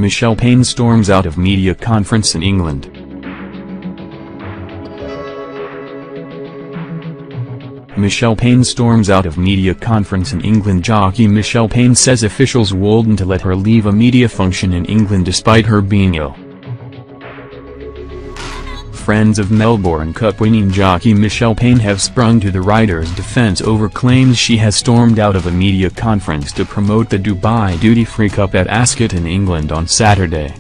Michelle Payne storms out of media conference in England. Michelle Payne storms out of media conference in England. Jockey Michelle Payne says officials wouldn't let her leave a media function in England despite her being ill. Friends of Melbourne Cup-winning jockey Michelle Payne have sprung to the rider's defence over claims she has stormed out of a media conference to promote the Dubai Duty-Free Cup at Ascot in England on Saturday.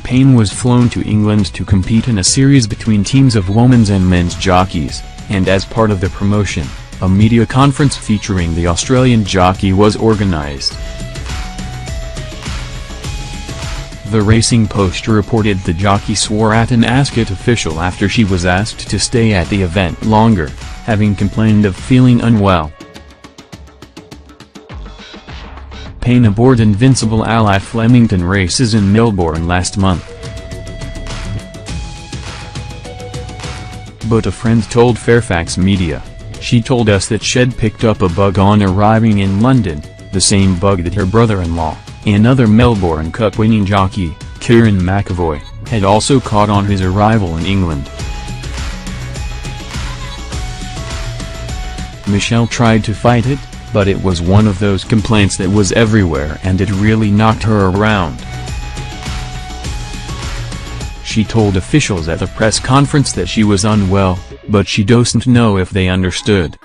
Payne was flown to England to compete in a series between teams of women's and men's jockeys, and as part of the promotion, a media conference featuring the Australian jockey was organised. The Racing Post reported the jockey swore at an Ascot official after she was asked to stay at the event longer, having complained of feeling unwell. Payne aboard Invincible at Flemington races in Melbourne last month. But a friend told Fairfax Media, "She told us that she'd picked up a bug on arriving in London, the same bug that her brother-in-law, another Melbourne Cup-winning jockey, Kieran McEvoy, had also caught on his arrival in England." Michelle tried to fight it, but it was one of those complaints that was everywhere and it really knocked her around. She told officials at the press conference that she was unwell, but she doesn't know if they understood.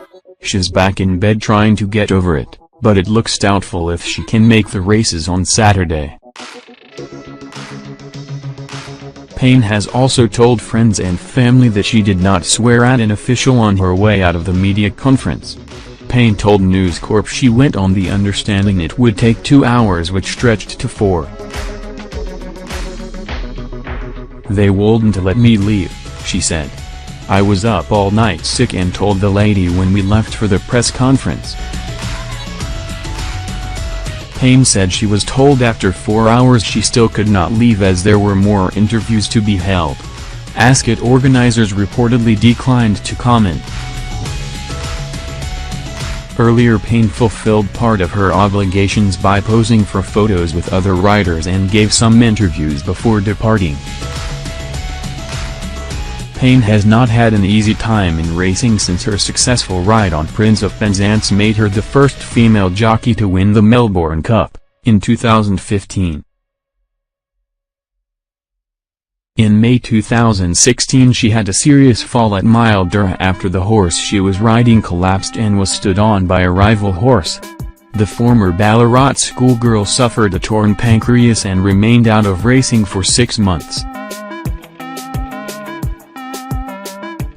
She's back in bed trying to get over it, but it looks doubtful if she can make the races on Saturday. Payne has also told friends and family that she did not swear at an official on her way out of the media conference. Payne told News Corp she went on the understanding it would take 2 hours, which stretched to 4. "They wouldn't let me leave," she said. "I was up all night sick and told the lady when we left for the press conference." Payne said she was told after 4 hours she still could not leave as there were more interviews to be held. Ascot organizers reportedly declined to comment. Earlier Payne fulfilled part of her obligations by posing for photos with other riders and gave some interviews before departing. Payne has not had an easy time in racing since her successful ride on Prince of Penzance made her the first female jockey to win the Melbourne Cup, in 2015. In May 2016 she had a serious fall at Mildura after the horse she was riding collapsed and was stood on by a rival horse. The former Ballarat schoolgirl suffered a torn pancreas and remained out of racing for 6 months.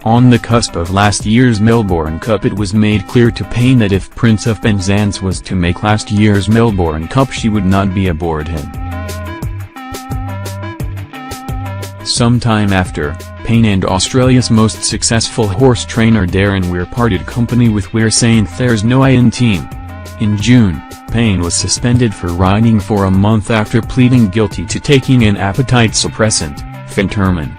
On the cusp of last year's Melbourne Cup, it was made clear to Payne that if Prince of Penzance was to make last year's Melbourne Cup she would not be aboard him. Sometime after, Payne and Australia's most successful horse trainer Darren Weir parted company with Weir, saying there's no I in team. In June, Payne was suspended for riding for a month after pleading guilty to taking an appetite suppressant, phentermine.